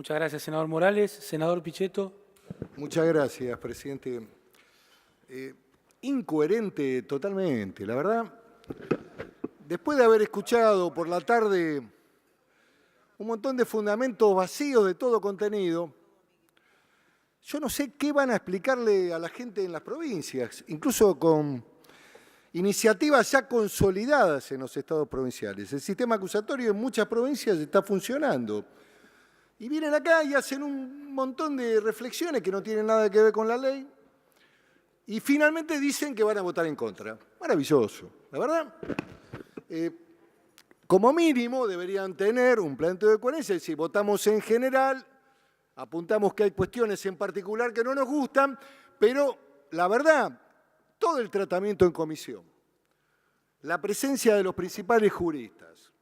Muchas gracias, senador Morales. Senador Pichetto. Muchas gracias, presidente. Incoherente totalmente, la verdad. Después de haber escuchado por la tarde un montón de fundamentos vacíos de todo contenido, yo no sé qué van a explicarle a la gente en las provincias, incluso con iniciativas ya consolidadas en los estados provinciales. El sistema acusatorio en muchas provincias está funcionando. Y vienen acá y hacen un montón de reflexiones que no tienen nada que ver con la ley y finalmente dicen que van a votar en contra. Maravilloso, la verdad. Como mínimo deberían tener un planteo de coherencia, es decir, votamos en general, apuntamos que hay cuestiones en particular que no nos gustan, pero la verdad, todo el tratamiento en comisión, la presencia de los principales juristas,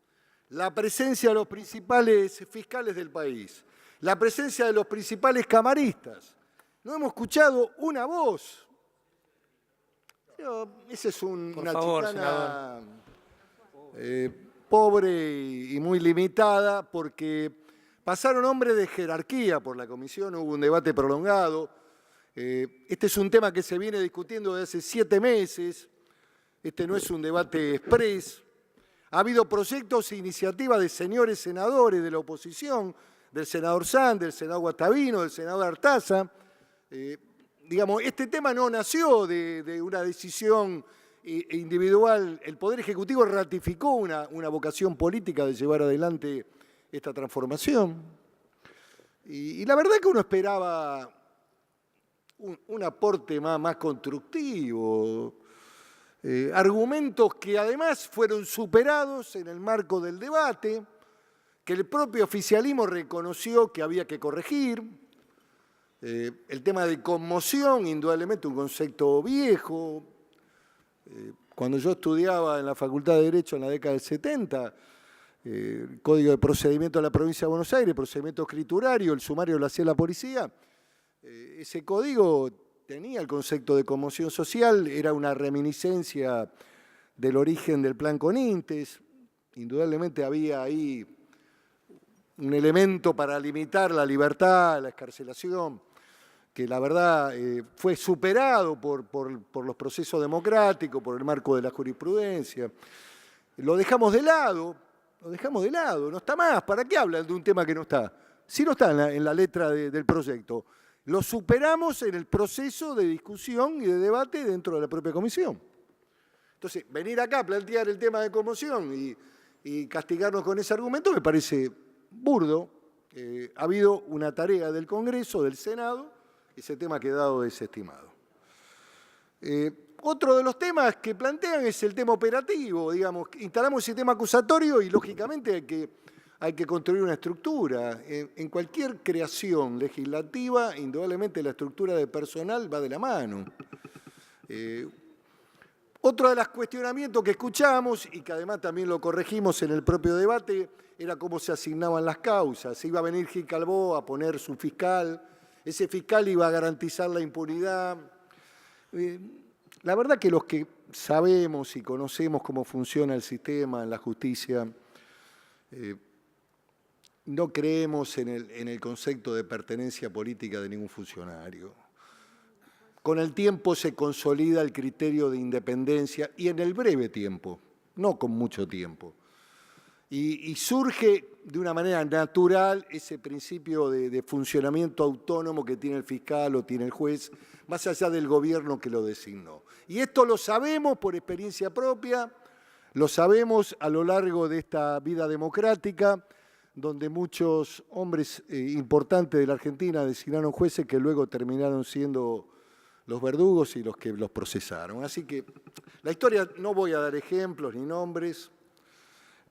la presencia de los principales fiscales del país, la presencia de los principales camaristas. No hemos escuchado una voz. Esa es una chicana pobre y muy limitada, porque pasaron hombres de jerarquía por la comisión, hubo un debate prolongado. Este es un tema que se viene discutiendo desde hace 7 meses. Este no es un debate exprés. Ha habido proyectos e iniciativas de señores senadores de la oposición, del senador Sanz, del senador Guastavino, del senador Artaza. Digamos, este tema no nació de una decisión individual. El Poder Ejecutivo ratificó una vocación política de llevar adelante esta transformación. Y la verdad que uno esperaba un aporte más constructivo. Argumentos que además fueron superados en el marco del debate, que el propio oficialismo reconoció que había que corregir. El tema de conmoción, indudablemente un concepto viejo. Cuando yo estudiaba en la Facultad de Derecho en la década del 70, el Código de Procedimiento de la Provincia de Buenos Aires, procedimiento escriturario, el sumario lo hacía la policía, ese código tenía el concepto de conmoción social, era una reminiscencia del origen del plan Conintes. Indudablemente había ahí un elemento para limitar la libertad, la excarcelación, que la verdad fue superado por los procesos democráticos, por el marco de la jurisprudencia. Lo dejamos de lado, no está más. ¿Para qué hablan de un tema que no está? Sí no está en la letra del proyecto. Lo superamos en el proceso de discusión y de debate dentro de la propia comisión. Entonces, venir acá a plantear el tema de conmoción y castigarnos con ese argumento me parece burdo. Ha habido una tarea del Congreso, del Senado, ese tema ha quedado desestimado. Otro de los temas que plantean es el tema operativo. Digamos, instalamos el sistema acusatorio y, lógicamente, hay que construir una estructura. En cualquier creación legislativa, indudablemente la estructura de personal va de la mano. Otro de los cuestionamientos que escuchamos, y que además también lo corregimos en el propio debate, era cómo se asignaban las causas. Se iba a venir Gil Calbó a poner su fiscal, ese fiscal iba a garantizar la impunidad. La verdad que los que sabemos y conocemos cómo funciona el sistema en la justicia, no creemos en el concepto de pertenencia política de ningún funcionario. Con el tiempo se consolida el criterio de independencia y en el breve tiempo, no con mucho tiempo. Y surge de una manera natural ese principio de funcionamiento autónomo que tiene el fiscal o tiene el juez, más allá del gobierno que lo designó. Y esto lo sabemos por experiencia propia, lo sabemos a lo largo de esta vida democrática, donde muchos hombres importantes de la Argentina designaron jueces que luego terminaron siendo los verdugos y los que los procesaron. Así que la historia, no voy a dar ejemplos ni nombres,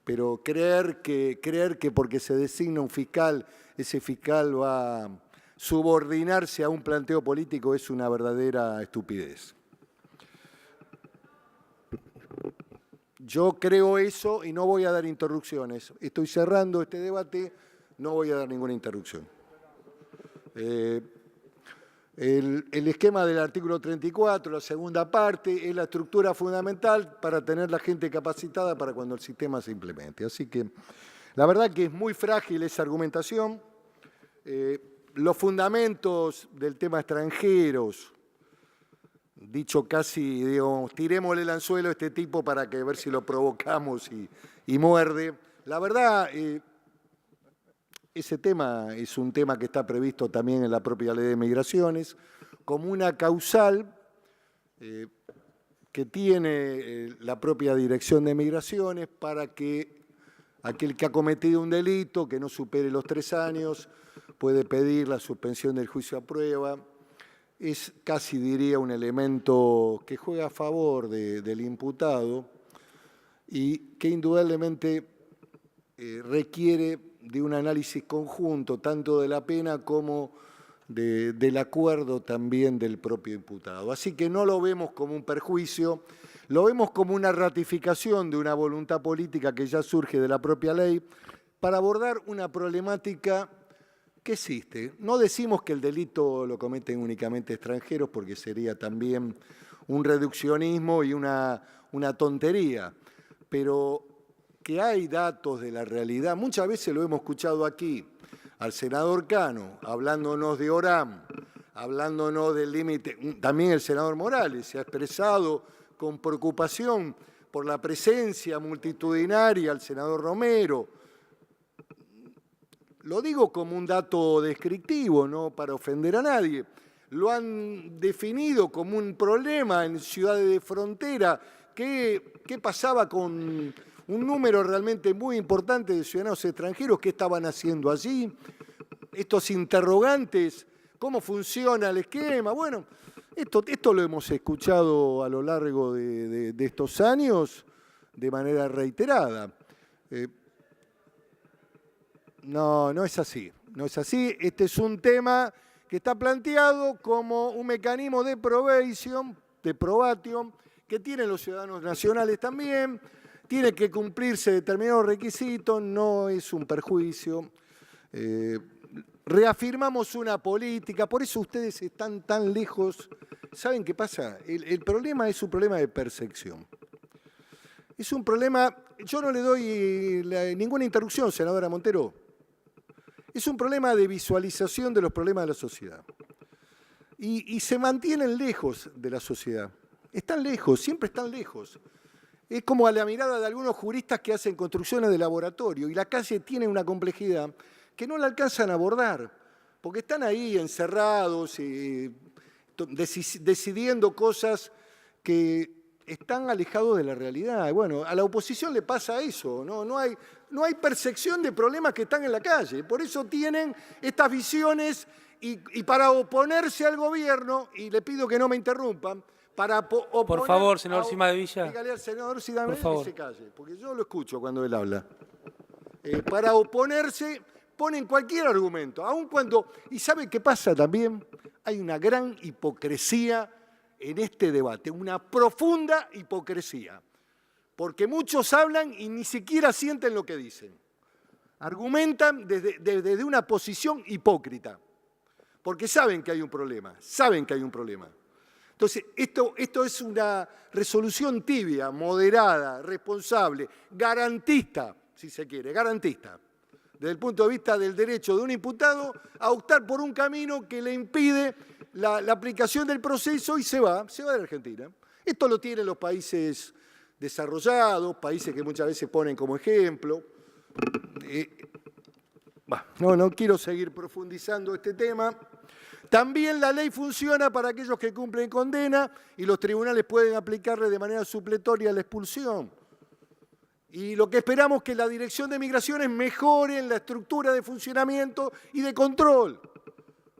pero creer que porque se designa un fiscal, ese fiscal va a subordinarse a un planteo político es una verdadera estupidez. Yo creo eso y no voy a dar interrupciones. Estoy cerrando este debate, no voy a dar ninguna interrupción. El esquema del artículo 34, la segunda parte, es la estructura fundamental para tener la gente capacitada para cuando el sistema se implemente. Así que la verdad que es muy frágil esa argumentación. Los fundamentos del tema extranjeros, dicho casi, digamos, tirémosle el anzuelo a este tipo para que ver si lo provocamos y muerde. La verdad, ese tema es un tema que está previsto también en la propia Ley de Migraciones, como una causal que tiene la propia Dirección de Migraciones para que aquel que ha cometido un delito que no supere los 3 años puede pedir la suspensión del juicio a prueba. Es casi, diría, un elemento que juega a favor del imputado y que indudablemente requiere de un análisis conjunto, tanto de la pena como del acuerdo también del propio imputado. Así que no lo vemos como un perjuicio, lo vemos como una ratificación de una voluntad política que ya surge de la propia ley para abordar una problemática que existe. No decimos que el delito lo cometen únicamente extranjeros porque sería también un reduccionismo y una tontería, pero que hay datos de la realidad. Muchas veces lo hemos escuchado aquí, al senador Cano, hablándonos de Orán, hablándonos del límite. También el senador Morales se ha expresado con preocupación por la presencia multitudinaria, el senador Romero. Lo digo como un dato descriptivo, no para ofender a nadie. Lo han definido como un problema en ciudades de frontera. ¿Qué pasaba con un número realmente muy importante de ciudadanos extranjeros? ¿Qué estaban haciendo allí? Estos interrogantes, ¿cómo funciona el esquema? Bueno, esto lo hemos escuchado a lo largo de estos años de manera reiterada. No es así. No es así. Este es un tema que está planteado como un mecanismo de probation, que tienen los ciudadanos nacionales también. Tiene que cumplirse determinados requisitos, no es un perjuicio. Reafirmamos una política, por eso ustedes están tan lejos. ¿Saben qué pasa? El problema es un problema de percepción. Es un problema, yo no le doy ninguna interrupción, senadora Montero. Es un problema de visualización de los problemas de la sociedad. Y se mantienen lejos de la sociedad. Están lejos, siempre están lejos. Es como a la mirada de algunos juristas que hacen construcciones de laboratorio y la calle tiene una complejidad que no la alcanzan a abordar, porque están ahí encerrados, decidiendo cosas que están alejados de la realidad. Bueno, a la oposición le pasa eso, no hay percepción de problemas que están en la calle. Por eso tienen estas visiones y para oponerse al gobierno, y le pido que no me interrumpan, por favor, senador Cimadevilla. Dígale al senador Cimadevilla por favor, que se calle, porque yo lo escucho cuando él habla. Para oponerse ponen cualquier argumento, aun cuando... ¿Y sabe qué pasa también? Hay una gran hipocresía en este debate, una profunda hipocresía, porque muchos hablan y ni siquiera sienten lo que dicen. Argumentan desde una posición hipócrita, porque saben que hay un problema, Entonces, esto es una resolución tibia, moderada, responsable, garantista, si se quiere, garantista, desde el punto de vista del derecho de un imputado a optar por un camino que le impide la aplicación del proceso y se va de la Argentina. Esto lo tienen los países desarrollados, países que muchas veces ponen como ejemplo. No quiero seguir profundizando este tema. También la ley funciona para aquellos que cumplen condena y los tribunales pueden aplicarle de manera supletoria la expulsión. Y lo que esperamos es que la Dirección de Migraciones mejore en la estructura de funcionamiento y de control.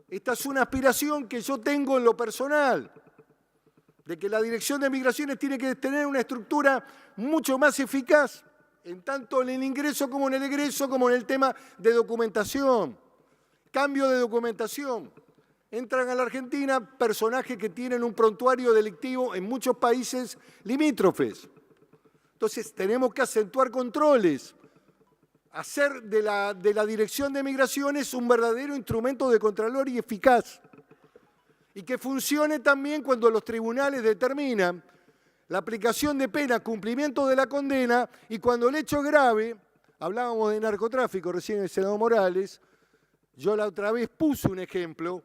Esta es una aspiración que yo tengo en lo personal, de que la Dirección de Migraciones tiene que tener una estructura mucho más eficaz, en tanto en el ingreso como en el egreso, como en el tema de documentación, cambio de documentación. Entran a la Argentina personajes que tienen un prontuario delictivo en muchos países limítrofes. Entonces tenemos que acentuar controles, hacer de la Dirección de Migraciones un verdadero instrumento de contralor y eficaz. Y que funcione también cuando los tribunales determinan la aplicación de pena, cumplimiento de la condena, y cuando el hecho es grave, hablábamos de narcotráfico recién el senador Morales, Yo la otra vez puse un ejemplo,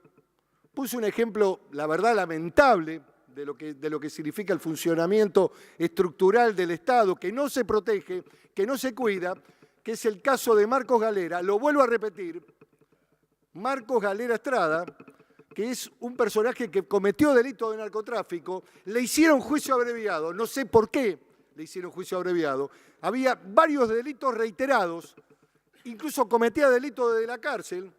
la verdad, lamentable, de lo que significa el funcionamiento estructural del Estado, que no se protege, que no se cuida, que es el caso de Marcos Galera. Lo vuelvo a repetir, Marcos Galera Estrada, que es un personaje que cometió delito de narcotráfico, le hicieron juicio abreviado, no sé por qué le hicieron juicio abreviado, había varios delitos reiterados, incluso cometía delito desde la cárcel,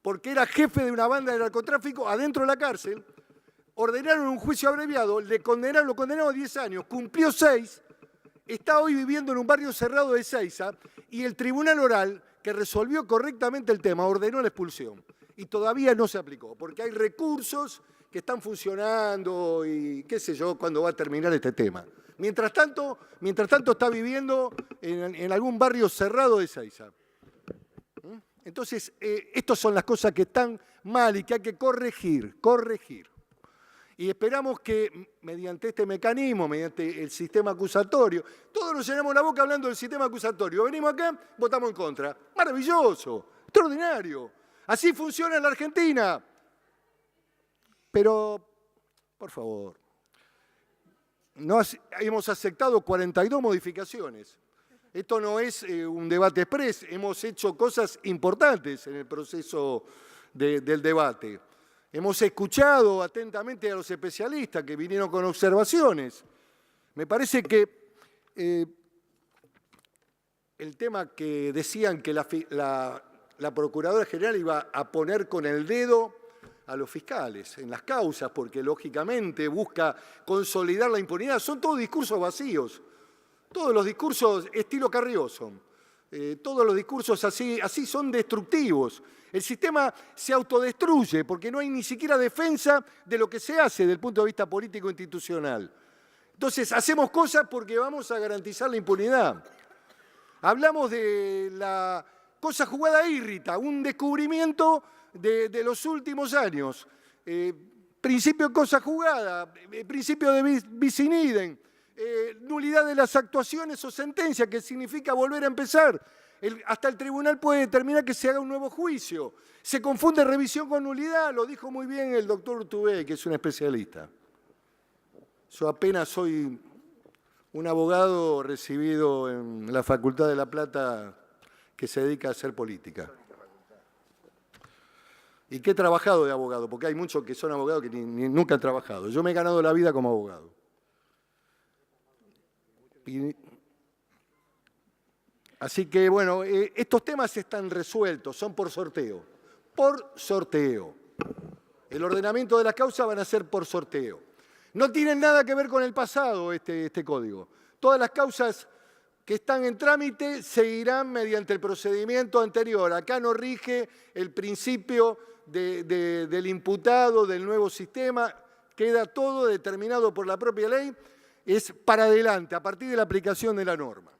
porque era jefe de una banda de narcotráfico adentro de la cárcel. Ordenaron un juicio abreviado, lo condenaron a 10 años, cumplió 6, está hoy viviendo en un barrio cerrado de Ezeiza y el tribunal oral, que resolvió correctamente el tema, ordenó la expulsión. Y todavía no se aplicó, porque hay recursos que están funcionando y qué sé yo cuándo va a terminar este tema. Mientras tanto está viviendo en algún barrio cerrado de Ezeiza. Entonces, estas son las cosas que están mal y que hay que corregir. Y esperamos que mediante este mecanismo, mediante el sistema acusatorio, todos nos llenamos la boca hablando del sistema acusatorio. Venimos acá, votamos en contra. Maravilloso, extraordinario. Así funciona en la Argentina. Pero, por favor, hemos aceptado 42 modificaciones. Esto no es un debate express. Hemos hecho cosas importantes en el proceso del debate. Hemos escuchado atentamente a los especialistas que vinieron con observaciones. Me parece que el tema que decían que la Procuradora General iba a poner con el dedo a los fiscales en las causas, porque lógicamente busca consolidar la impunidad, son todos discursos vacíos, todos los discursos estilo Carrioso. Todos los discursos así son destructivos. El sistema se autodestruye porque no hay ni siquiera defensa de lo que se hace desde el punto de vista político institucional. Entonces, hacemos cosas porque vamos a garantizar la impunidad. Hablamos de la cosa jugada írrita, un descubrimiento de los últimos años. Principio de cosa jugada, principio de bis in idem. Nulidad de las actuaciones o sentencia, que significa volver a empezar. Hasta el tribunal puede determinar que se haga un nuevo juicio. Se confunde revisión con nulidad, lo dijo muy bien el doctor Urtubey, que es un especialista. Yo apenas soy un abogado recibido en la Facultad de La Plata que se dedica a hacer política. Y que he trabajado de abogado, porque hay muchos que son abogados que nunca han trabajado. Yo me he ganado la vida como abogado. Así que, bueno, estos temas están resueltos, son por sorteo. Por sorteo. El ordenamiento de las causas van a ser por sorteo. No tienen nada que ver con el pasado este código. Todas las causas que están en trámite seguirán mediante el procedimiento anterior. Acá no rige el principio del imputado, del nuevo sistema. Queda todo determinado por la propia ley. Es para adelante, a partir de la aplicación de la norma.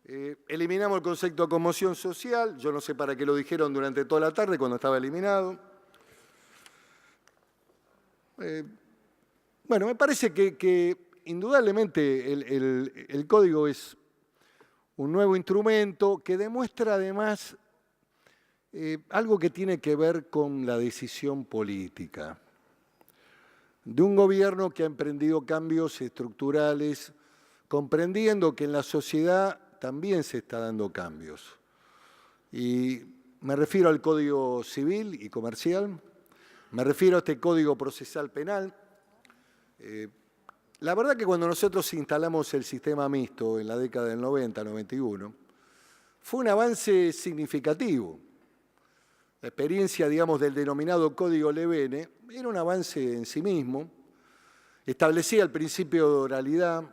Eliminamos el concepto de conmoción social. Yo no sé para qué lo dijeron durante toda la tarde cuando estaba eliminado. Bueno, me parece que indudablemente el código es un nuevo instrumento que demuestra además algo que tiene que ver con la decisión política de un gobierno que ha emprendido cambios estructurales, comprendiendo que en la sociedad también se está dando cambios. Y me refiero al Código Civil y Comercial, me refiero a este Código Procesal Penal. La verdad que cuando nosotros instalamos el sistema mixto en la década del 90, 91, fue un avance significativo. La experiencia, digamos, del denominado Código Levene era un avance en sí mismo, establecía el principio de oralidad,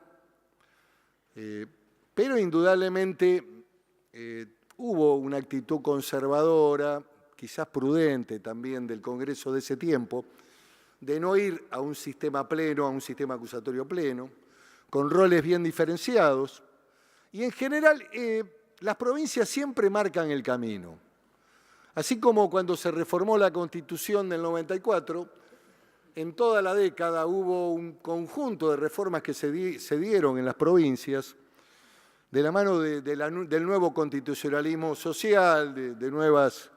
pero indudablemente hubo una actitud conservadora, quizás prudente también del Congreso de ese tiempo, de no ir a un sistema pleno, a un sistema acusatorio pleno, con roles bien diferenciados, y en general las provincias siempre marcan el camino. Así como cuando se reformó la Constitución del 94, en toda la década hubo un conjunto de reformas que se dieron en las provincias, de la mano del nuevo constitucionalismo social, de nuevas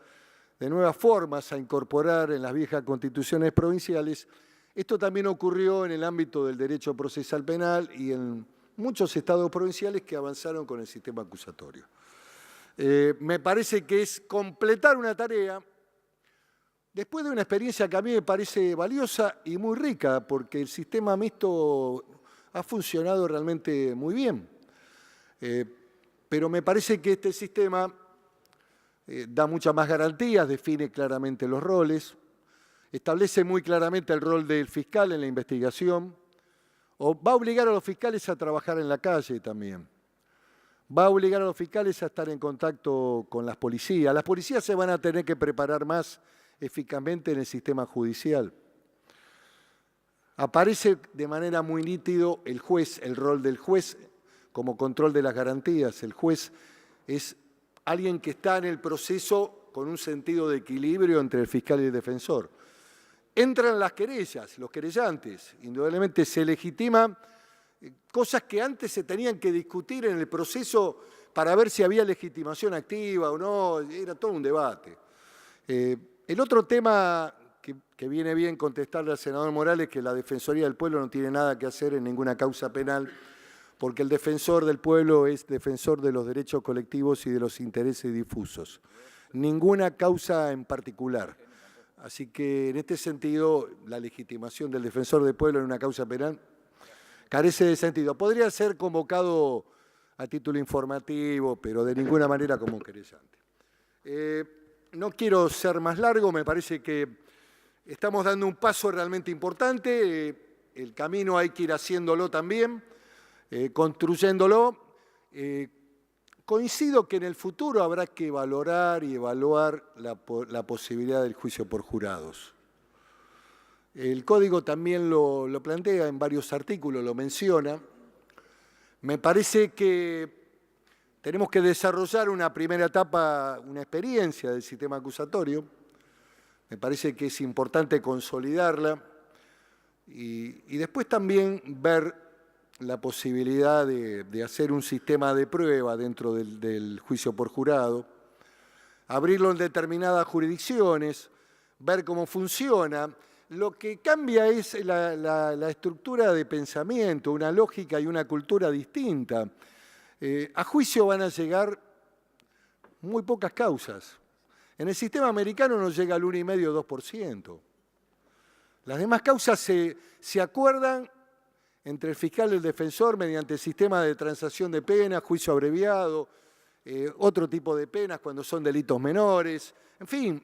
de nuevas formas a incorporar en las viejas constituciones provinciales. Esto también ocurrió en el ámbito del derecho procesal penal y en muchos estados provinciales que avanzaron con el sistema acusatorio. Me parece que es completar una tarea después de una experiencia que a mí me parece valiosa y muy rica, porque el sistema mixto ha funcionado realmente muy bien. Pero me parece que este sistema da muchas más garantías, define claramente los roles, establece muy claramente el rol del fiscal en la investigación, o va a obligar a los fiscales a trabajar en la calle también. Va a obligar a los fiscales a estar en contacto con las policías. Las policías se van a tener que preparar más eficazmente en el sistema judicial. Aparece de manera muy nítido el juez, el rol del juez como control de las garantías. El juez es alguien que está en el proceso con un sentido de equilibrio entre el fiscal y el defensor. Entran las querellas, los querellantes, indudablemente se legitiman cosas que antes se tenían que discutir en el proceso para ver si había legitimación activa o no, era todo un debate. El otro tema que viene bien contestarle al senador Morales, que la Defensoría del Pueblo no tiene nada que hacer en ninguna causa penal, porque el defensor del pueblo es defensor de los derechos colectivos y de los intereses difusos. Ninguna causa en particular. Así que en este sentido, la legitimación del defensor del pueblo en una causa penal carece de sentido. Podría ser convocado a título informativo, pero de ninguna manera como querellante. No quiero ser más largo, me parece que estamos dando un paso realmente importante. El camino hay que ir haciéndolo también, construyéndolo. Coincido que en el futuro habrá que valorar y evaluar la posibilidad del juicio por jurados. El Código también lo plantea en varios artículos, lo menciona. Me parece que tenemos que desarrollar una primera etapa, una experiencia del sistema acusatorio. Me parece que es importante consolidarla y después también ver la posibilidad de hacer un sistema de prueba dentro del juicio por jurado, abrirlo en determinadas jurisdicciones, ver cómo funciona. Lo que cambia es la estructura de pensamiento, una lógica y una cultura distinta. A juicio van a llegar muy pocas causas. En el sistema americano no llega al 1,5 o 2%. Las demás causas se acuerdan entre el fiscal y el defensor mediante el sistema de transacción de penas, juicio abreviado, otro tipo de penas cuando son delitos menores. En fin,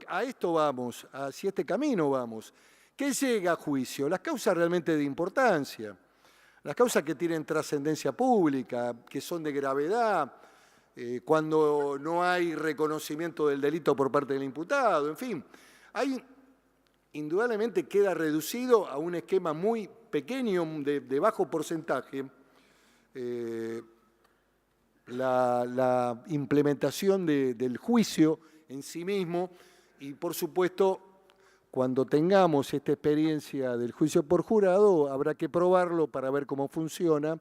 a esto vamos, hacia este camino vamos. ¿Qué llega a juicio? Las causas realmente de importancia, las causas que tienen trascendencia pública, que son de gravedad, cuando no hay reconocimiento del delito por parte del imputado, en fin. Indudablemente queda reducido a un esquema muy pequeño, de bajo porcentaje, la implementación del juicio en sí mismo y, por supuesto, cuando tengamos esta experiencia del juicio por jurado, habrá que probarlo para ver cómo funciona,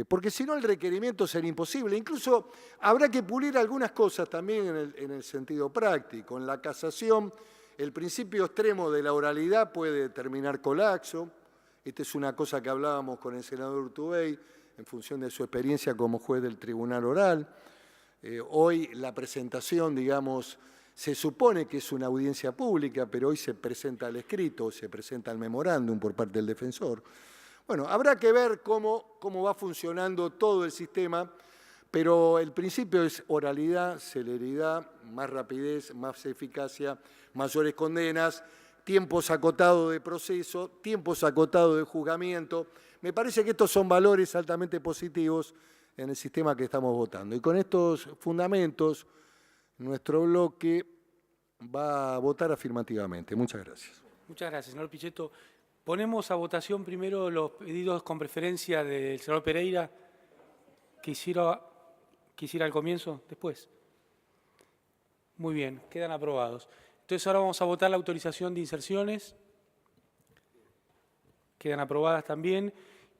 porque si no el requerimiento será imposible. Incluso habrá que pulir algunas cosas también en el sentido práctico. En la casación, el principio extremo de la oralidad puede terminar colapso. Esta es una cosa que hablábamos con el senador Urtubey en función de su experiencia como juez del tribunal oral. Hoy la presentación, digamos, se supone que es una audiencia pública, pero hoy se presenta el escrito, se presenta el memorándum por parte del defensor. Bueno, habrá que ver cómo va funcionando todo el sistema, pero el principio es oralidad, celeridad, más rapidez, más eficacia, mayores condenas, tiempos acotados de proceso, tiempos acotados de juzgamiento. Me parece que estos son valores altamente positivos en el sistema que estamos votando. Y con estos fundamentos, nuestro bloque va a votar afirmativamente. Muchas gracias. Muchas gracias, señor Pichetto. Ponemos a votación primero los pedidos con preferencia del senador Pereira. Quisiera al comienzo, después. Muy bien, quedan aprobados. Entonces ahora vamos a votar la autorización de inserciones. Quedan aprobadas también.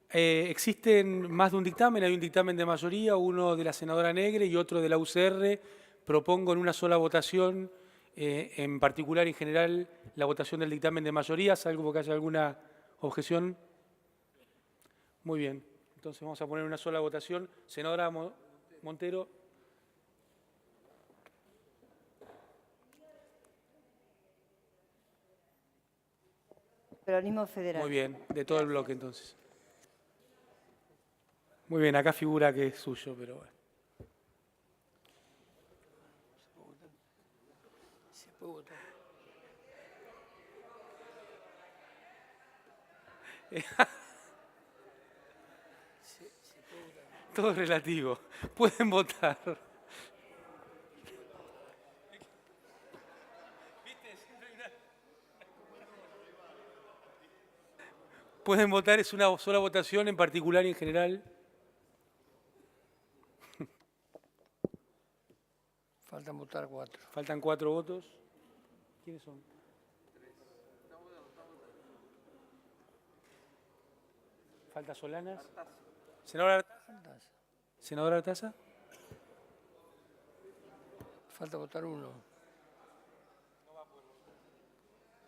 Existen más de un dictamen, hay un dictamen de mayoría, uno de la senadora Negre y otro de la UCR. Propongo en una sola votación en particular, en general, la votación del dictamen de mayoría, salvo que haya alguna objeción. Muy bien, entonces vamos a poner una sola votación. Senadora Montero. Peronismo Federal. Muy bien, de todo el bloque entonces. Muy bien, acá figura que es suyo, pero bueno. ¿Se puede votar? Todo es relativo. Pueden votar. Pueden votar, es una sola votación, en particular y en general. Faltan votar 4. Faltan 4 votos. ¿Quiénes son? Falta Solanas. Senadora Artaza. Senadora Artaza. Falta votar 1.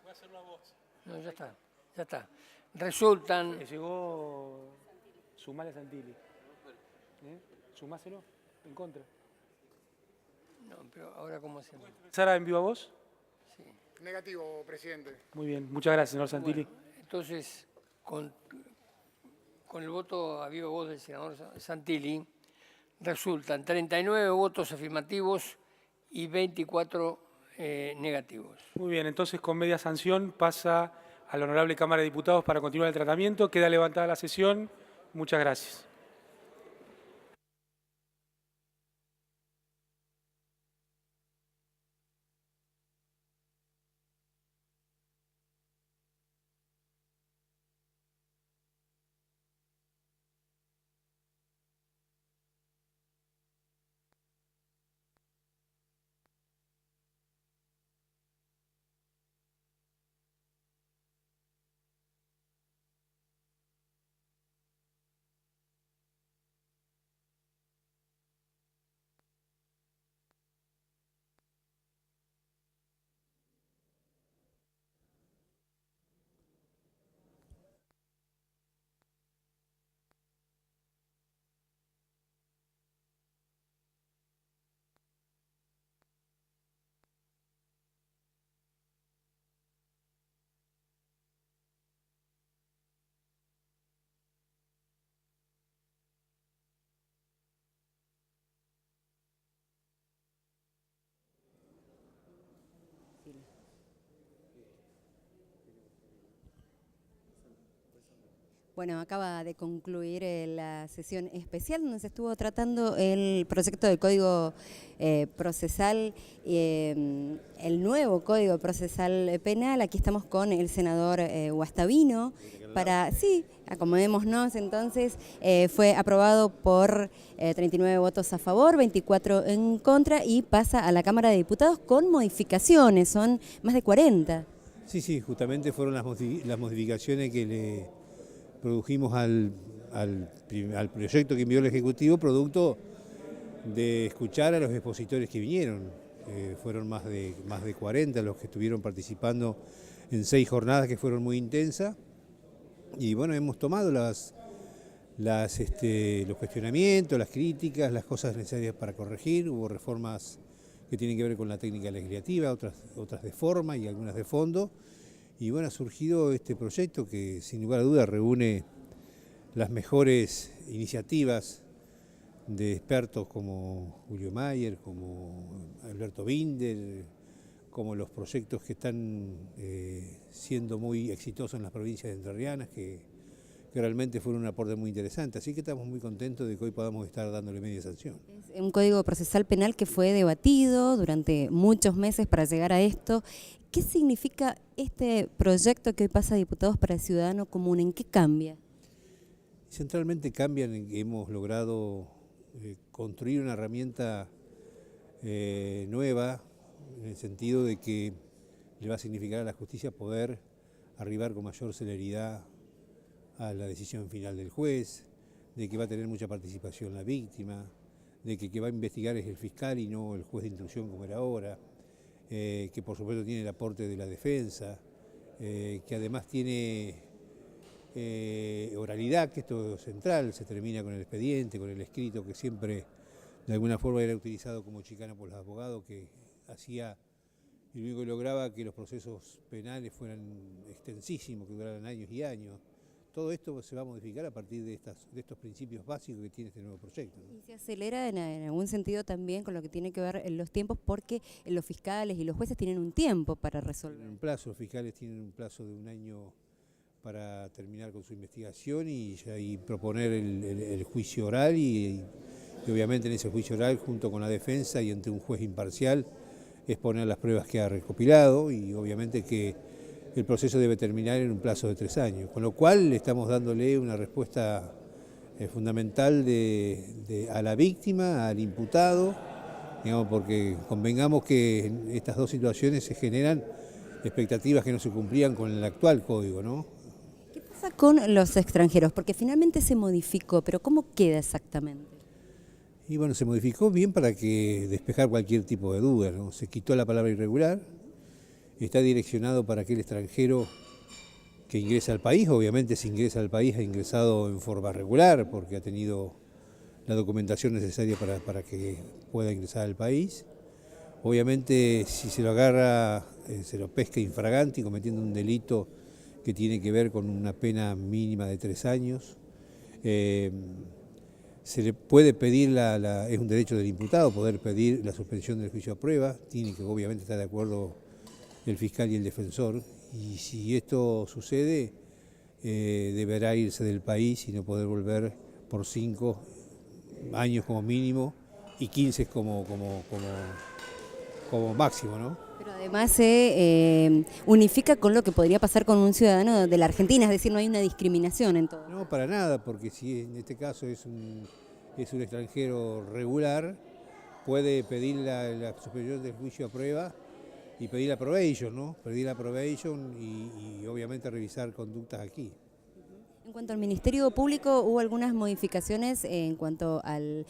Voy a hacerlo a vos. No, ya está. Ya está. Resultan... Llegó Sumale Santilli. Sumáselo en contra. No, pero ahora ¿cómo hacemos? ¿Sara en vivo a vos? Sí. Negativo, presidente. Muy bien, muchas gracias, señor Santilli. Bueno, entonces, con el voto a viva voz del senador Santilli, resultan 39 votos afirmativos y 24 negativos. Muy bien, entonces con media sanción pasa a la Honorable Cámara de Diputados para continuar el tratamiento. Queda levantada la sesión. Muchas gracias. Bueno, acaba de concluir la sesión especial donde se estuvo tratando el proyecto de Código Procesal, el nuevo Código Procesal Penal. Aquí estamos con el senador Guastavino para, sí, acomodémonos entonces, fue aprobado por 39 votos a favor, 24 en contra y pasa a la Cámara de Diputados con modificaciones, son más de 40. Sí, justamente fueron las modificaciones que le produjimos al proyecto que envió el Ejecutivo, producto de escuchar a los expositores que vinieron. Fueron más de 40 los que estuvieron participando en 6 jornadas que fueron muy intensas. Y bueno, hemos tomado los cuestionamientos, las críticas, las cosas necesarias para corregir. Hubo reformas que tienen que ver con la técnica legislativa, otras de forma y algunas de fondo. Y bueno, ha surgido este proyecto que sin lugar a dudas reúne las mejores iniciativas de expertos como Julio Mayer, como Alberto Binder, como los proyectos que están siendo muy exitosos en las provincias entrerrianas, que realmente fueron un aporte muy interesante. Así que estamos muy contentos de que hoy podamos estar dándole media sanción. Es un código procesal penal que fue debatido durante muchos meses para llegar a esto. ¿Qué significa este proyecto que hoy pasa a diputados para el ciudadano común? ¿En qué cambia? Centralmente cambian en que hemos logrado construir una herramienta nueva, en el sentido de que le va a significar a la justicia poder arribar con mayor celeridad a la decisión final del juez, de que va a tener mucha participación la víctima, de que va a investigar es el fiscal y no el juez de instrucción como era ahora. que por supuesto tiene el aporte de la defensa, que además tiene oralidad, que esto es central, se termina con el expediente, con el escrito, que siempre de alguna forma era utilizado como chicana por los abogados, que hacía, y luego lograba que los procesos penales fueran extensísimos, que duraran años y años. Todo esto se va a modificar a partir de estos principios básicos que tiene este nuevo proyecto, ¿no? Y se acelera en algún sentido también con lo que tiene que ver en los tiempos, porque los fiscales y los jueces tienen un tiempo para resolver. Tienen un plazo, los fiscales tienen un plazo de 1 año para terminar con su investigación y proponer el juicio oral y obviamente en ese juicio oral, junto con la defensa y ante un juez imparcial, exponer las pruebas que ha recopilado y obviamente que el proceso debe terminar en un plazo de 3 años, con lo cual estamos dándole una respuesta fundamental a la víctima, al imputado, digamos, porque convengamos que en estas dos situaciones se generan expectativas que no se cumplían con el actual código, ¿no? ¿Qué pasa con los extranjeros? Porque finalmente se modificó, pero ¿cómo queda exactamente? Y bueno, se modificó bien para que despejar cualquier tipo de duda, ¿no? Se quitó la palabra irregular, está direccionado para aquel extranjero que ingresa al país. Obviamente si ingresa al país ha ingresado en forma regular porque ha tenido la documentación necesaria para que pueda ingresar al país. Obviamente si se lo agarra, se lo pesca infraganti cometiendo un delito que tiene que ver con una pena mínima de 3 años. Se le puede pedir, es un derecho del imputado poder pedir la suspensión del juicio a prueba, tiene que obviamente estar de acuerdo el fiscal y el defensor, y si esto sucede, deberá irse del país y no poder volver por 5 años como mínimo y 15 como máximo, ¿no? Pero además se unifica con lo que podría pasar con un ciudadano de la Argentina, es decir, no hay una discriminación en todo. No, para nada, porque si en este caso es un extranjero regular, puede pedir la suspensión del juicio a prueba y pedir la probation, ¿no? Pedir la probation y obviamente revisar conductas aquí. En cuanto al Ministerio Público, hubo algunas modificaciones en cuanto al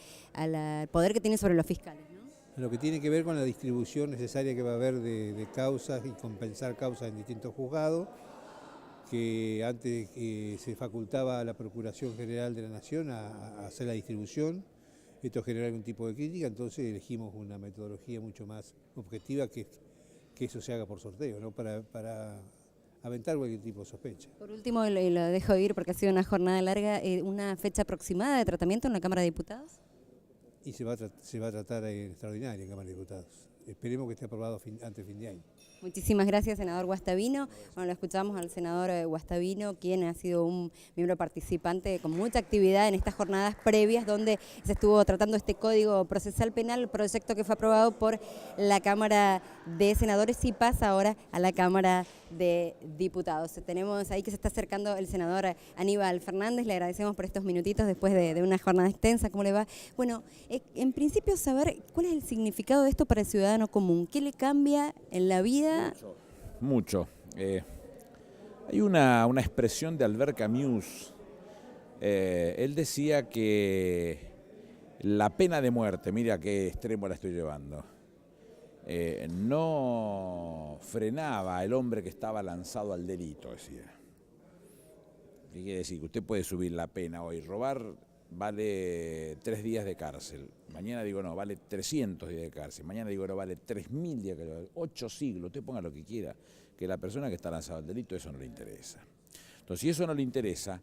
poder que tiene sobre los fiscales, ¿no? Lo que tiene que ver con la distribución necesaria que va a haber de causas y compensar causas en distintos juzgados, que antes se facultaba a la Procuración General de la Nación a hacer la distribución. Esto genera algún tipo de crítica, entonces elegimos una metodología mucho más objetiva que eso se haga por sorteo, ¿no? Para aventar cualquier tipo de sospecha. Por último, y lo dejo ir porque ha sido una jornada larga, ¿una fecha aproximada de tratamiento en la Cámara de Diputados? Y se va a tratar en extraordinaria en Cámara de Diputados. Esperemos que esté aprobado antes de fin de año. Muchísimas gracias, senador Guastavino. Bueno, lo escuchamos al senador Guastavino, quien ha sido un miembro participante con mucha actividad en estas jornadas previas donde se estuvo tratando este Código Procesal Penal, proyecto que fue aprobado por la Cámara de Senadores y pasa ahora a la Cámara de Diputados. Tenemos ahí que se está acercando el senador Aníbal Fernández, le agradecemos por estos minutitos después de una jornada extensa. ¿Cómo le va? Bueno, en principio saber cuál es el significado de esto para el ciudadano común, qué le cambia en la vida. Mucho. Hay una expresión de Albert Camus. Él decía que la pena de muerte, mira a qué extremo la estoy llevando, no frenaba al hombre que estaba lanzado al delito, decía. ¿Qué quiere decir? Que usted puede subir la pena hoy. Robar vale 3 días de cárcel. Mañana digo no, vale 300 días de cárcel. Mañana digo no, vale 3000 días de cárcel. 8 siglos, usted ponga lo que quiera. Que la persona que está lanzada al delito, eso no le interesa. Entonces, si eso no le interesa,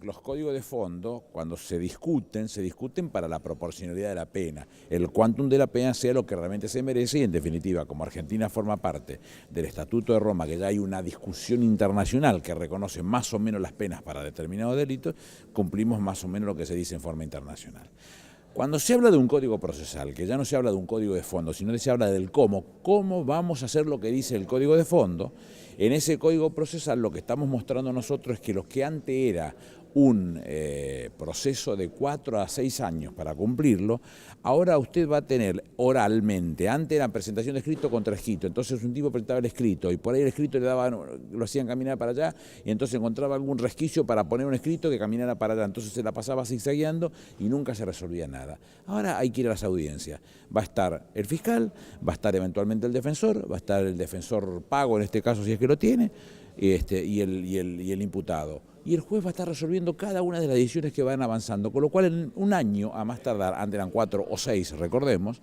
los códigos de fondo, cuando se discuten para la proporcionalidad de la pena. El quantum de la pena sea lo que realmente se merece y, en definitiva, como Argentina forma parte del Estatuto de Roma, que ya hay una discusión internacional que reconoce más o menos las penas para determinados delitos, cumplimos más o menos lo que se dice en forma internacional. Cuando se habla de un código procesal, que ya no se habla de un código de fondo, sino que se habla del cómo vamos a hacer lo que dice el código de fondo, en ese código procesal lo que estamos mostrando nosotros es que lo que antes era un proceso de 4 a 6 años para cumplirlo, ahora usted va a tener oralmente, antes era presentación de escrito contra escrito, entonces un tipo presentaba el escrito y por ahí el escrito lo hacían caminar para allá y entonces encontraba algún resquicio para poner un escrito que caminara para allá, entonces se la pasaba zigzagueando y nunca se resolvía nada. Ahora hay que ir a las audiencias, va a estar el fiscal, va a estar eventualmente el defensor, va a estar el defensor pago en este caso si es que lo tiene, y el imputado. Y el juez va a estar resolviendo cada una de las decisiones que van avanzando, con lo cual en un año, a más tardar, antes eran 4 o 6, recordemos,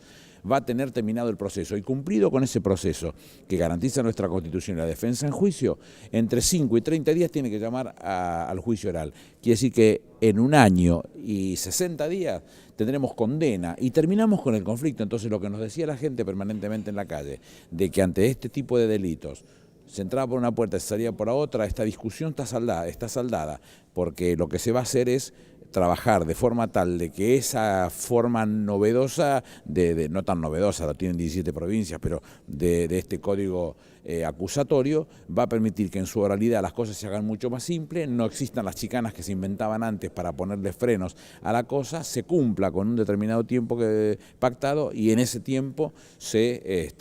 va a tener terminado el proceso. Y cumplido con ese proceso que garantiza nuestra Constitución y la defensa en juicio, entre 5 y 30 días tiene que llamar al juicio oral. Quiere decir que en un año y 60 días tendremos condena y terminamos con el conflicto. Entonces lo que nos decía la gente permanentemente en la calle, de que ante este tipo de delitos, se entraba por una puerta, se salía por la otra, esta discusión está saldada, porque lo que se va a hacer es trabajar de forma tal de que esa forma novedosa, no tan novedosa, lo tienen 17 provincias, pero de este código acusatorio, va a permitir que en su oralidad las cosas se hagan mucho más simples, no existan las chicanas que se inventaban antes para ponerle frenos a la cosa, se cumpla con un determinado tiempo pactado y en ese tiempo se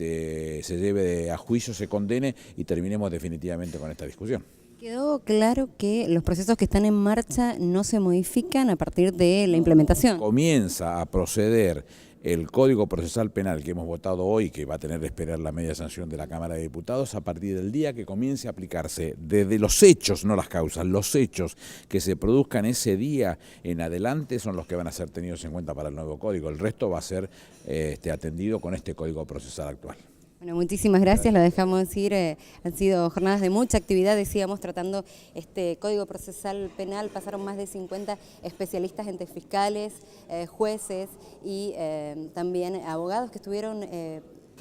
lleve a juicio, se condene y terminemos definitivamente con esta discusión. Quedó claro que los procesos que están en marcha no se modifican a partir de la implementación. Comienza a proceder el Código Procesal Penal que hemos votado hoy, que va a tener que esperar la media sanción de la Cámara de Diputados, a partir del día que comience a aplicarse desde los hechos, no las causas, los hechos que se produzcan ese día en adelante son los que van a ser tenidos en cuenta para el nuevo código. El resto va a ser atendido con este Código Procesal actual. Bueno, muchísimas gracias, lo dejamos ir. Han sido jornadas de mucha actividad, decíamos, tratando este Código Procesal Penal. Pasaron más de 50 especialistas entre fiscales, jueces y también abogados que estuvieron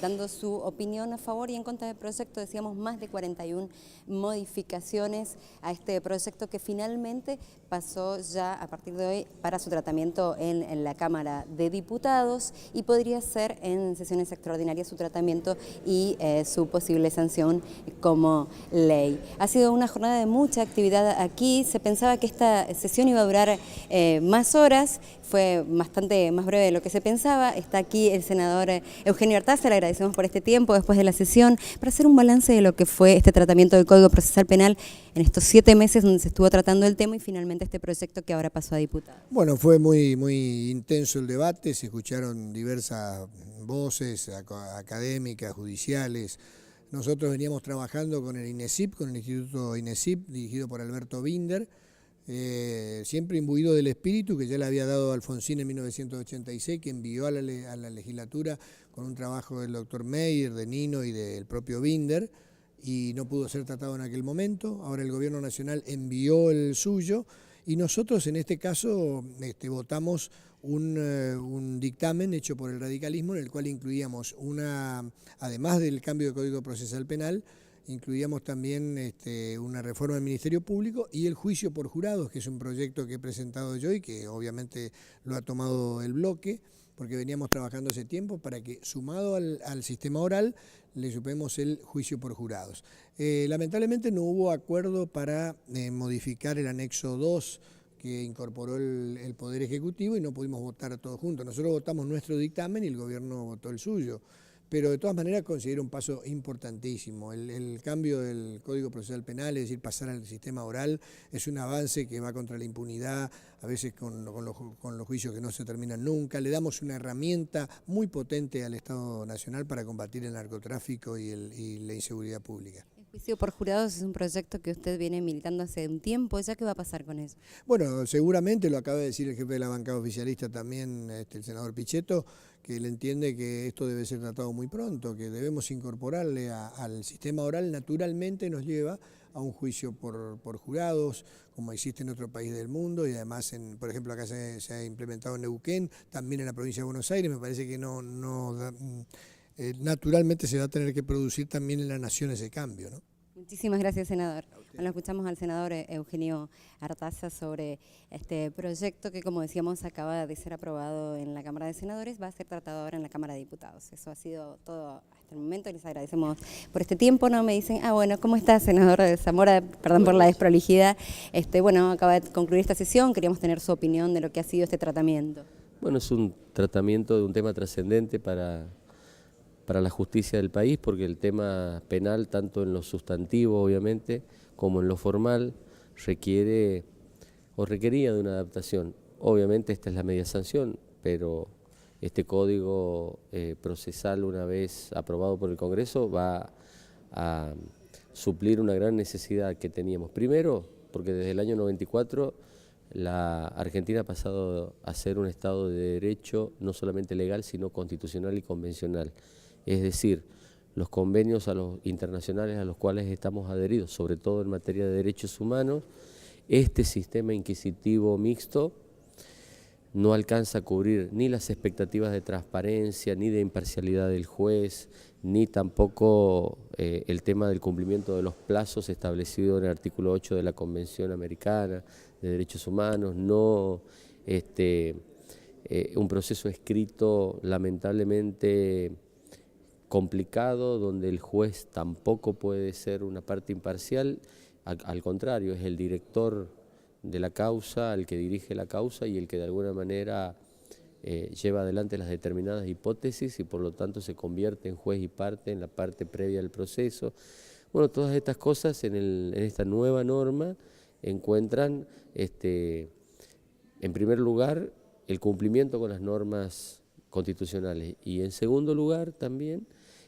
dando su opinión a favor y en contra del proyecto. Decíamos más de 41 modificaciones a este proyecto que finalmente pasó ya a partir de hoy para su tratamiento en la Cámara de Diputados y podría ser en sesiones extraordinarias su tratamiento y su posible sanción como ley. Ha sido una jornada de mucha actividad aquí. Se pensaba que esta sesión iba a durar más horas, fue bastante más breve de lo que se pensaba. Está aquí el senador Eugenio Artaza, le agradecemos por este tiempo después de la sesión para hacer un balance de lo que fue este tratamiento del Código Procesal Penal en estos 7 meses donde se estuvo tratando el tema y finalmente este proyecto que ahora pasó a diputados. Bueno, fue muy intenso el debate, se escucharon diversas voces académicas, judiciales. Nosotros veníamos trabajando con el INESIP, con el Instituto INESIP, dirigido por Alberto Binder, siempre imbuido del espíritu que ya le había dado Alfonsín en 1986, que envió a la legislatura con un trabajo del doctor Meyer, de Nino y del propio Binder, y no pudo ser tratado en aquel momento. Ahora el Gobierno Nacional envió el suyo y nosotros en este caso votamos un dictamen hecho por el radicalismo en el cual incluíamos además del cambio de Código Procesal Penal, incluíamos también una reforma del Ministerio Público y el juicio por jurados, que es un proyecto que he presentado yo y que obviamente lo ha tomado el bloque, porque veníamos trabajando hace tiempo para que, sumado al sistema oral, le supemos el juicio por jurados. Lamentablemente no hubo acuerdo para modificar el anexo 2 que incorporó el Poder Ejecutivo y no pudimos votar todos juntos. Nosotros votamos nuestro dictamen y el gobierno votó el suyo. Pero de todas maneras considero un paso importantísimo. El cambio del Código Procesal Penal, es decir, pasar al sistema oral, es un avance que va contra la impunidad, a veces con los juicios que no se terminan nunca. Le damos una herramienta muy potente al Estado Nacional para combatir el narcotráfico y la inseguridad pública. El juicio por jurados es un proyecto que usted viene militando hace un tiempo. ¿Ya qué va a pasar con eso? Bueno, seguramente, lo acaba de decir el jefe de la bancada oficialista también, el senador Pichetto, que él entiende que esto debe ser tratado muy pronto, que debemos incorporarle al sistema oral, naturalmente nos lleva a un juicio por jurados, como existe en otro país del mundo, y además, por ejemplo, acá se ha implementado en Neuquén, también en la provincia de Buenos Aires. Me parece que naturalmente se va a tener que producir también en la nación ese cambio, ¿no? Muchísimas gracias, senador. Bueno, escuchamos al senador Eugenio Artaza sobre este proyecto que, como decíamos, acaba de ser aprobado en la Cámara de Senadores, va a ser tratado ahora en la Cámara de Diputados. Eso ha sido todo. hasta el momento. Les agradecemos por este tiempo. No me dicen, bueno, ¿cómo está, senador Zamora? Perdón por la desprolijidad. Bueno, acaba de concluir esta sesión, queríamos tener su opinión de lo que ha sido este tratamiento. Bueno, es un tratamiento de un tema trascendente para la justicia del país, porque el tema penal, tanto en lo sustantivo, obviamente, como en lo formal, requiere o requería de una adaptación. Obviamente esta es la media sanción, pero este código procesal, una vez aprobado por el Congreso, va a suplir una gran necesidad que teníamos. Primero, porque desde el año 94 la Argentina ha pasado a ser un Estado de derecho no solamente legal, sino constitucional y convencional. Es decir, los convenios internacionales a los cuales estamos adheridos, sobre todo en materia de derechos humanos, este sistema inquisitivo mixto no alcanza a cubrir ni las expectativas de transparencia, ni de imparcialidad del juez, ni tampoco el tema del cumplimiento de los plazos establecidos en el artículo 8 de la Convención Americana de Derechos Humanos, no un proceso escrito lamentablemente complicado, donde el juez tampoco puede ser una parte imparcial, al contrario, es el director de la causa, el que dirige la causa y el que de alguna manera lleva adelante las determinadas hipótesis y por lo tanto se convierte en juez y parte en la parte previa del proceso. Bueno, todas estas cosas en esta nueva norma encuentran, en primer lugar, el cumplimiento con las normas constitucionales y en segundo lugar también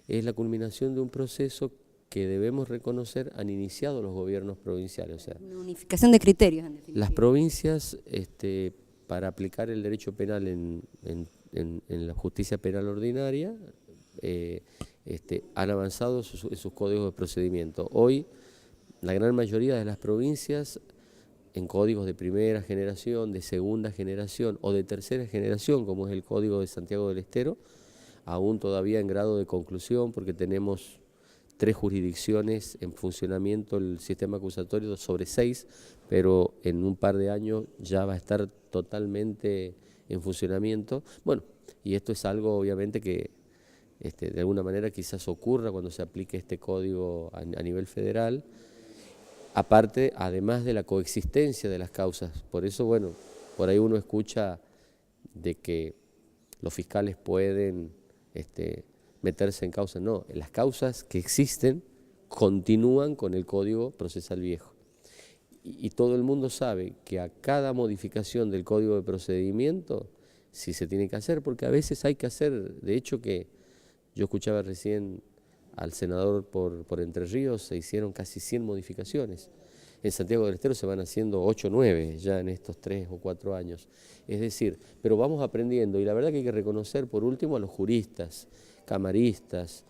es la culminación de un proceso que debemos reconocer han iniciado los gobiernos provinciales. O sea, una unificación de criterios, en definitiva. Las provincias, para aplicar el derecho penal en la justicia penal ordinaria, han avanzado en sus códigos de procedimiento. Hoy, la gran mayoría de las provincias, en códigos de primera generación, de segunda generación o de tercera generación, como es el Código de Santiago del Estero, aún todavía en grado de conclusión, porque tenemos 3 jurisdicciones en funcionamiento el sistema acusatorio sobre 6, pero en un par de años ya va a estar totalmente en funcionamiento. Bueno, y esto es algo obviamente que de alguna manera quizás ocurra cuando se aplique este código a nivel federal, aparte, además de la coexistencia de las causas. Por eso, bueno, por ahí uno escucha de que los fiscales pueden meterse en causas. No, las causas que existen continúan con el Código Procesal Viejo. Y todo el mundo sabe que a cada modificación del Código de Procedimiento sí se tiene que hacer, porque a veces hay que hacer, de hecho que yo escuchaba recién al senador por Entre Ríos, se hicieron casi 100 modificaciones. En Santiago del Estero se van haciendo 8 o 9 ya en estos 3 o 4 años. Es decir, pero vamos aprendiendo y la verdad que hay que reconocer por último a los juristas, camaristas,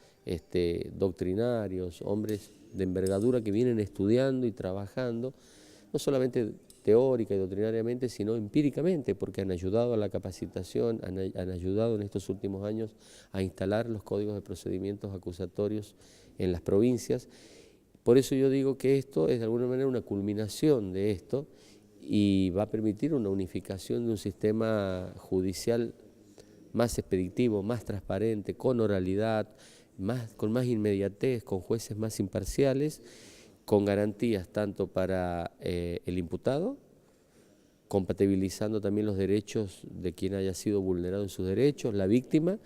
doctrinarios, hombres de envergadura que vienen estudiando y trabajando, no solamente teórica y doctrinariamente, sino empíricamente, porque han ayudado a la capacitación, han ayudado en estos últimos años a instalar los códigos de procedimientos acusatorios en las provincias. Por eso yo digo que esto es de alguna manera una culminación de esto y va a permitir una unificación de un sistema judicial más expeditivo, más transparente, con oralidad, con más inmediatez, con jueces más imparciales, con garantías tanto para el imputado, compatibilizando también los derechos de quien haya sido vulnerado en sus derechos, la víctima,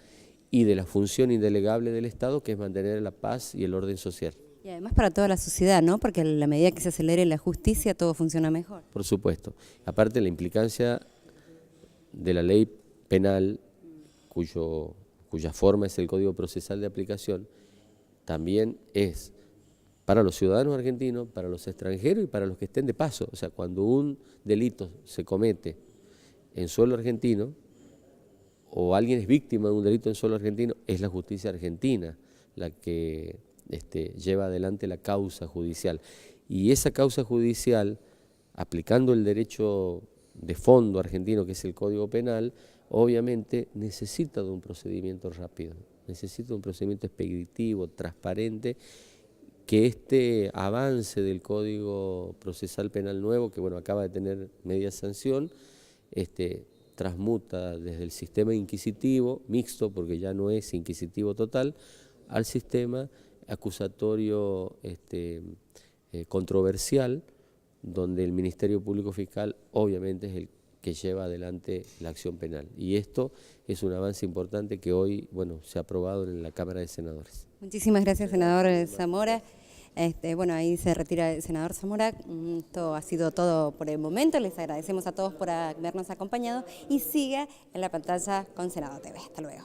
y de la función indelegable del Estado, que es mantener la paz y el orden social. Y además para toda la sociedad, ¿no? Porque a la medida que se acelere la justicia, todo funciona mejor. Por supuesto. Aparte, la implicancia de la ley penal, cuya forma es el Código Procesal de Aplicación, también es para los ciudadanos argentinos, para los extranjeros y para los que estén de paso. O sea, cuando un delito se comete en suelo argentino o alguien es víctima de un delito en suelo argentino, es la justicia argentina la que lleva adelante la causa judicial. Y esa causa judicial, aplicando el derecho de fondo argentino, que es el Código Penal, obviamente necesita de un procedimiento rápido, necesita un procedimiento expeditivo, transparente, que este avance del Código Procesal Penal nuevo, que bueno, acaba de tener media sanción, transmuta desde el sistema inquisitivo, mixto, porque ya no es inquisitivo total, al sistema acusatorio controversial, donde el Ministerio Público Fiscal obviamente es el que lleva adelante la acción penal. Y esto es un avance importante que hoy, bueno, se ha aprobado en la Cámara de Senadores. Muchísimas gracias, senador Zamora. Bueno, ahí se retira el senador Zamora. Esto ha sido todo por el momento. Les agradecemos a todos por habernos acompañado y siga en la pantalla con Senado TV. Hasta luego.